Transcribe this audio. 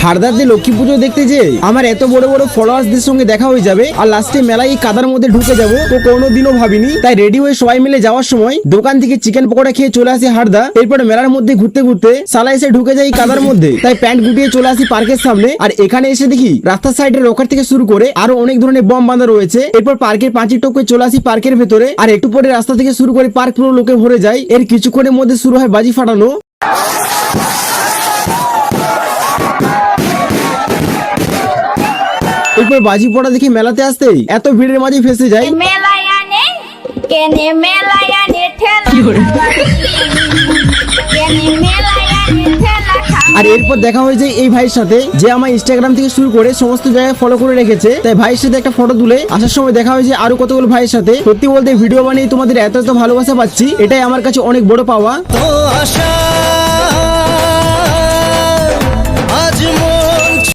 হারদাতে লক্ষ্মী পুজো দেখতে যে আমার এত বড় বড় ফলোয়ার্সদের সঙ্গে দেখা হয়ে যাবে আর লাস্টে মেলায় এই কাদার মধ্যে ঢুকে যাব তো কোনোদিনও ভাবিনি। তাই রেডি হয়ে সবাই মিলে যাওয়ার সময় দোকান থেকে চিকেন পকোড়া খেয়ে চলে আসি হারদা। এরপর মেলার মধ্যে ঘুরতে ঘুরতে সালা এসে ঢুকে যাই কাদার মধ্যে, তাই প্যান্ট গুটিয়ে চলে আসি পার্কের সামনে। আর এখানে এসে দেখি রাস্তার সাইডে রকেট থেকে শুরু করে আরো অনেক ধরনের বম বাঁধা রয়েছে। এরপর পার্কের পাঁচির টপকে চলে আসি পার্কের ভেতরে, আর একটু পরে রাস্তা থেকে শুরু করে পার্ক পুরো লোকে ভরে যায়। এর কিছুক্ষণের মধ্যে শুরু হয় বাজি ফাটানো। এরপর বাজি পড়া দেখে মেলাতে আসতেই এত ভিড়ের মাঝে ফেসে যায়। আর এরপর দেখা হয়ে যায় এই ভাইয়ের সাথে, যে আমার ইনস্টাগ্রাম থেকে শুরু করে সমস্ত জায়গায় ফলো করে রেখেছে। তাই ভাইয়ের সাথে একটা ফটো তুলে আসার সময় দেখা হয়েছে আরো কতগুলো ভাইয়ের সাথে। সত্যি বলতে ভিডিও বানিয়ে তোমাদের এত ভালোবাসা পাচ্ছি, এটাই আমার কাছে অনেক বড় পাওয়া।